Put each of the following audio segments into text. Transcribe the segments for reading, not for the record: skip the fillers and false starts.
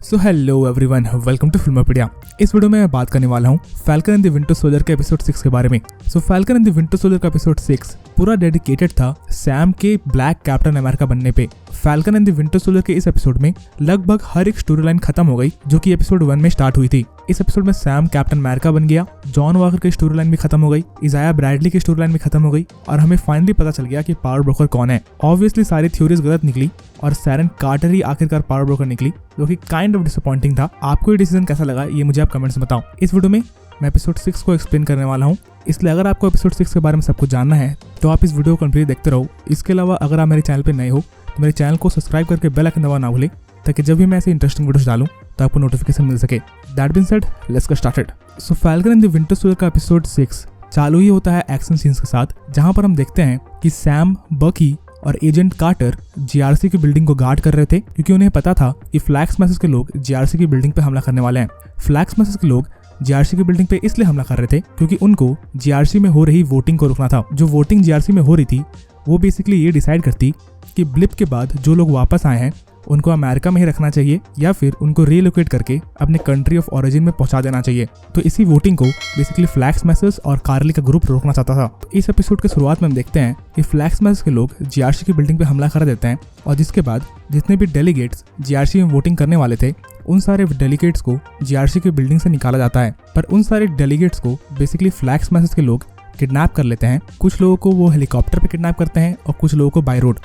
So hello everyone, welcome to Filmopedia. इस video में मैं बात करने वाला हूँ Falcon and the Winter Soldier के एपिसोड 6 के बारे में। So Falcon and the Winter Soldier का एपिसोड 6 पूरा डेडिकेटेड था सैम के ब्लैक कैप्टन अमेरिका बनने पे। Falcon and the Winter Soldier के इस एपिसोड में लगभग हर एक स्टोरी लाइन खत्म हो गई जो कि एपिसोड 1 में स्टार्ट हुई थी। इस एपिसोड में सैम कैप्टन अमेरिका बन गया, जॉन वॉकर की स्टोरी लाइन भी खत्म हो गई, इजाया ब्रैडली की स्टोरी लाइन भी खत्म हो गई और हमें फाइनली पता चल गया कि पावर ब्रोकर कौन है। ऑब्वियसली सारी थ्योरीज गलत निकली और सैरन कार्टर ही आखिरकार पावर ब्रोकर निकली, जो कि काइंड ऑफ डिसअपॉइंटिंग था। आपको ये डिसीजन कैसा लगा ये मुझे आप कमेंट्स में बताओ। इस वीडियो में मैं एपिसोड 6 को एक्सप्लेन करने वाला हूँ, इसलिए अगर आपको एपिसोड 6 के बारे में सब कुछ जानना है तो आप इस वीडियो को कंप्लीट देखते रहो। इसके अलावा अगर आप मेरे चैनल पे नए हो तो मेरे चैनल को सब्सक्राइब करके बेल आइकन दबाना ना भूलें, ताकि जब भी मैं ऐसे इंटरेस्टिंग वीडियोस डालूं तो आपको नोटिफिकेशन मिल सके। That being said, let's get started. So Falcon and the Winter Soldier का एपिसोड 6 चालू ही होता है एक्शन सीन्स के साथ, जहां पर हम देखते हैं कि सैम, बकी और एजेंट कार्टर जीआरसी की बिल्डिंग को गार्ड कर रहे थे, क्योंकि उन्हें पता था कि फ्लैक्स मैसेज के लोग जीआरसी की बिल्डिंग पे हमला करने वाले हैं। फ्लैक्स मैसेज के लोग जीआरसी की बिल्डिंग पे इसलिए हमला कर रहे थे क्योंकि उनको जीआरसी में हो रही वोटिंग को रोकना था। जो वोटिंग जीआरसी में हो रही थी वो बेसिकली ये डिसाइड करती कि ब्लिप के बाद जो लोग वापस आए हैं उनको अमेरिका में ही रखना चाहिए या फिर उनको रीलोकेट करके अपने कंट्री ऑफ ओरिजिन में पहुंचा देना चाहिए। तो इसी वोटिंग को बेसिकली फ्लैक्स मैसेज और कार्ली का ग्रुप रोकना चाहता था। तो इस एपिसोड के शुरुआत में हम देखते हैं कि फ्लैक्स मैसेज के लोग जीआरसी की बिल्डिंग पे हमला कर देते हैं और जिसके बाद जितने भी डेलीगेट्स जीआरसी में वोटिंग करने वाले थे उन सारे डेलीगेट्स को जीआरसी की बिल्डिंग से निकाला जाता है। पर उन सारे डेलीगेट्स को बेसिकली फ्लैक्स मैसेज के लोग किडनैप कर लेते हैं। कुछ लोगों को वो हेलीकॉप्टर पे किडनैप करते हैं और कुछ लोगों को बाय रोड।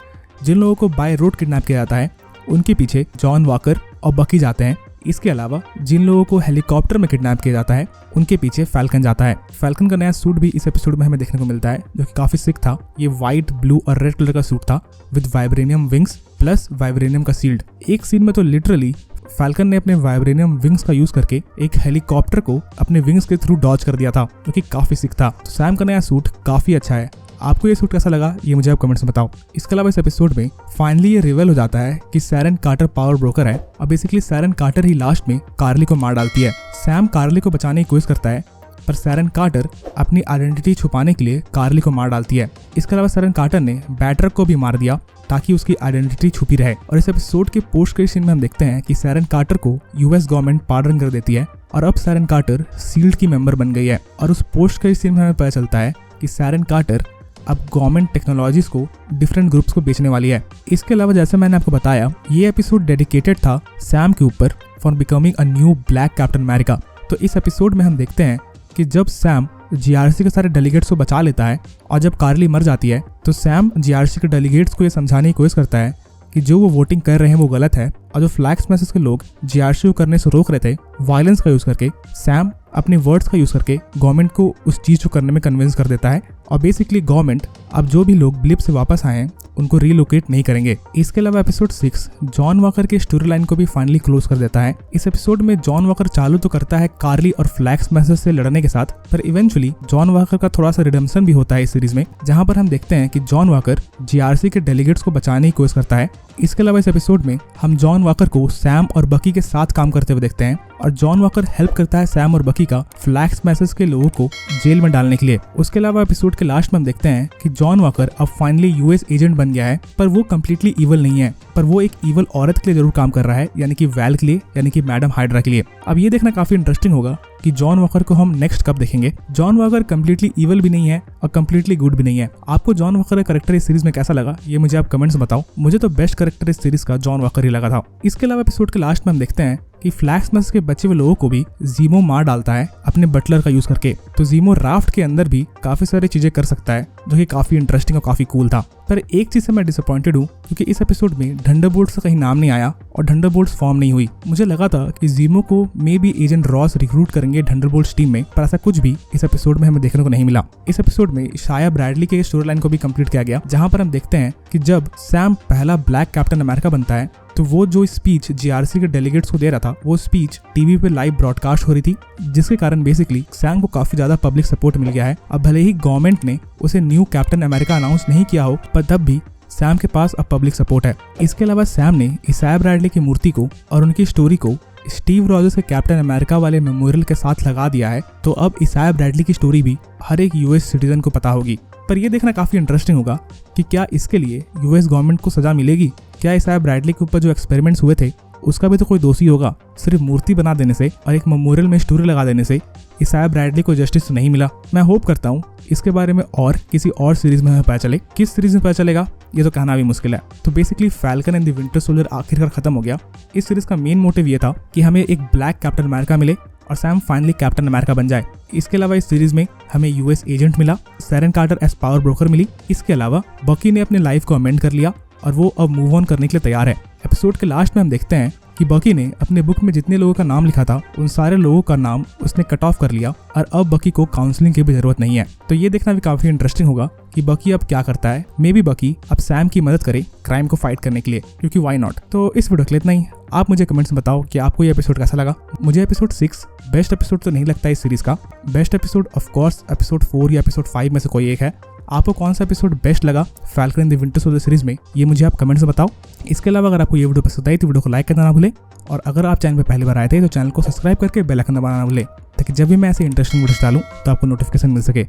जिन लोगों को बाय रोड किडनैप किया जाता है उनके पीछे जॉन वॉकर और बकी जाते हैं। इसके अलावा जिन लोगों को हेलीकॉप्टर में किडनैप किया जाता है उनके पीछे फैल्कन जाता है। फैल्कन का नया सूट भी इस एपिसोड में हमें देखने को मिलता है, जो कि काफी सिक था। ये व्हाइट, ब्लू और रेड कलर का सूट था with vibranium wings plus vibranium का शील्ड। एक सीन में तो लिटरली फैल्कन ने अपने वाइब्रेनियम विंग्स का यूज करके एक हेलीकॉप्टर को अपने विंग्स के थ्रू डॉज कर दिया था, जो कि काफी सिक था। तो सैम का नया सूट काफी अच्छा है। आपको ये सूट कैसा लगा ये मुझे आप कमेंट्स में बताओ। इसके अलावा इस एपिसोड में फाइनली ये रिवील हो जाता है कि सैरन कार्टर पावर ब्रोकर है और बेसिकली सैरन कार्टर ही लास्ट में कार्ली को मार डालती है। सैम कार्ली को बचाने की कोशिश करता है पर सैरन कार्टर अपनी आइडेंटिटी छुपाने के लिए कार्ली को मार डालती है। इसके अलावा सैरन कार्टर ने बैटरक को भी मार दिया ताकि उसकी आइडेंटिटी छुपी रहे। और इस एपिसोड के पोस्ट क्रेडिट सीन में हम देखते हैं कि सैरन कार्टर को यूएस गवर्नमेंट पार्डन कर देती है और अब सैरन कार्टर सील्ड की मेंबर बन गई है। और उस पोस्ट क्रेडिट सीन में हमें पता चलता है कि सैरन कार्टर अब गवर्नमेंट टेक्नोलॉजीज को डिफरेंट ग्रुप्स को बेचने वाली है। इसके अलावा जैसे मैंने आपको बताया ये एपिसोड डेडिकेटेड था सैम के ऊपर for becoming a new black captain America. तो इस एपिसोड में हम देखते हैं कि जब सैम जीआरसी के सारे डेलीगेट्स को बचा लेता है और जब कार्ली मर जाती है तो सैम जीआरसी के डेलीगेट्स को ये समझाने की कोशिश करता है कि जो वो वोटिंग कर रहे हैं वो गलत है और जो फ्लैक्स मैसेज के लोग जीआरसी को करने से रोक रहे थे वायलेंस का यूज करके, सैम अपने वर्ड्स का यूज करके गवर्नमेंट को उस चीज को करने में कन्विंस कर देता है और बेसिकली गवर्नमेंट अब जो भी लोग ब्लिप से वापस आए हैं उनको रीलोकेट नहीं करेंगे। इसके अलावा एपिसोड 6 जॉन वॉकर की स्टोरी लाइन को भी फाइनली क्लोज कर देता है। इस एपिसोड में जॉन वॉकर चालू तो करता है कार्ली और फ्लैक्स मैसेज से लड़ने के साथ, पर इवेंचुअली जॉन वॉकर का थोड़ा सा रिडेम्पशन भी होता है इस सीरीज में, जहां पर हम देखते हैं कि जॉन वॉकर जीआरसी के डेलीगेट्स को बचाने की कोशिश करता है। इसके अलावा इस एपिसोड में हम जॉन वॉकर को सैम और बकी के साथ काम करते हुए देखते हैं और जॉन वॉकर हेल्प करता है सैम और बकी का फ्लैक्स मैसेज के लोगों को जेल में डालने के लिए। उसके अलावा एपिसोड के लास्ट में हम देखते हैं कि जॉन वॉकर अब फाइनली यूएस एजेंट बन गया है, पर वो कम्प्लीटली इवल नहीं है, पर वो एक इवल औरत के लिए जरूर काम कर रहा है, यानी कि वैल के लिए, यानी कि मैडम हाइड्रा के लिए। अब ये देखना काफी इंटरेस्टिंग होगा कि जॉन वॉकर को हम नेक्स्ट कब देखेंगे। जॉन वॉकर कम्प्लीटली इवल भी नहीं है और कम्प्लीटली गुड भी नहीं है। आपको जॉन वॉकर का कैरेक्टर इस सीरीज में कैसा लगा ये मुझे आप कमेंट्स में बताओ। मुझे तो बेस्ट कैरेक्टर इस सीरीज का जॉन वॉकर ही लगा था। इसके अलावा एपिसोड के लास्ट में हम देखते हैं कि फ्लैक्स मैसेज के बचे हुए लोगों को भी जीमो मार डालता है अपने बटलर का यूज करके। तो जीमो राफ्ट के अंदर भी काफी सारी चीजें कर सकता है, जो कि काफी इंटरेस्टिंग और काफी कूल था। पर एक चीज से मैं डिसअपॉइंटेड हूँ क्योंकि इस एपिसोड में थंडरबोल्ट्स का कहीं नाम नहीं आया और थंडरबोल्ट्स फॉर्म नहीं हुई। मुझे लगा था कि जीमो को may be agent Ross recruit करेंगे थंडरबोल्ट्स टीम में, पर ऐसा कुछ भी इस एपिसोड में हमें देखने को नहीं मिला। इस एपिसोड में इशाया ब्रैडली के स्टोरी लाइन को भी कंप्लीट किया गया, जहां पर हम देखते हैं कि जब सैम पहला ब्लैक कैप्टन अमेरिका बनता है तो वो जो स्पीच जीआरसी के डेलीगेट्स को दे रहा था वो स्पीच टीवी पे लाइव ब्रॉडकास्ट हो रही थी, जिसके कारण बेसिकली सैम को काफी ज्यादा पब्लिक सपोर्ट मिल गया है। अब भले ही गवर्नमेंट ने उसे न्यू कैप्टन अमेरिका अनाउंस नहीं किया हो, पर तब भी सैम के पास अब पब्लिक सपोर्ट है। इसके अलावा सैम ने इशाया ब्रैडली की मूर्ति को और उनकी स्टोरी को स्टीव रॉजर्स के कैप्टन अमेरिका वाले मेमोरियल के साथ लगा दिया है, तो अब इशाया ब्रैडली की स्टोरी भी हर एक यूएस सिटीजन को पता होगी। पर यह देखना काफी इंटरेस्टिंग होगा कि क्या इसके लिए यूएस गवर्नमेंट को सजा मिलेगी। क्या इशाया ब्रैडली के ऊपर जो एक्सपेरिमेंट्स हुए थे उसका भी तो कोई दोषी होगा। सिर्फ मूर्ति बना देने से और एक मेमोरियल में स्टोरी लगा देने से इसाया ब्रैडली को जस्टिस नहीं मिला। मैं होप करता हूँ इसके बारे में और किसी और सीरीज में हमें पता चले। किस सीरीज में पता चलेगा ये तो कहना भी मुश्किल है। तो basically falcon and the Winter soldier आखिरकार खत्म हो गया। इस सीरीज का मेन मोटिव ये था कि हमें एक ब्लैक कैप्टन अमेरिका मिले और सैम फाइनली कैप्टन अमेरिका बन जाए। इसके अलावा इस सीरीज में हमें यूएस एजेंट मिला, सैरन कार्टर एज पावर ब्रोकर मिली। इसके अलावा बकी ने अपने लाइफ को अमेंड कर लिया और वो अब मूव ऑन करने के लिए तैयार है। एपिसोड के लास्ट में हम देखते हैं कि बकी ने अपने बुक में जितने लोगों का नाम लिखा था उन सारे लोगों का नाम उसने कट ऑफ कर लिया और अब बकी को काउंसलिंग की भी जरूरत नहीं है। तो ये देखना भी काफी इंटरेस्टिंग होगा कि बकी अब क्या करता है। मे बी बकी अब सैम की मदद करे क्राइम को फाइट करने के लिए, क्योंकि वाई नॉट। तो इस वीडियो के लिए इतना ही। आप मुझे कमेंट्स में बताओ कि आपको ये एपिसोड कैसा लगा। मुझे एपिसोड 6 बेस्ट एपिसोड तो नहीं लगता इस सीरीज का। Best episode of course episode 4 या एपिसोड 5 में से कोई एक है। आपको कौन सा एपिसोड बेस्ट लगा falcon and the Winter soldier series में, ये मुझे आप कमेंट्स में बताओ। इसके अलावा अगर आपको ये वीडियो पसंद आई तो वीडियो को लाइक करना ना भूलें और अगर आप चैनल पर पहली बार आए थे तो चैनल को सब्सक्राइब करके बेल आइकन दबाना ना भूलें ताकि जब भी मैं ऐसे इंटरेस्टिंग वीडियोस डालूं तो आपको नोटिफिकेशन मिल सके।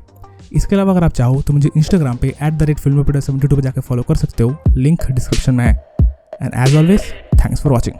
इसके अलावा अगर आप चाहो तो मुझे इंस्टाग्राम पे @filmopedia72 पे जाकर फॉलो कर सकते हो, लिंक डिस्क्रिप्शन में है। And as always thanks for watching.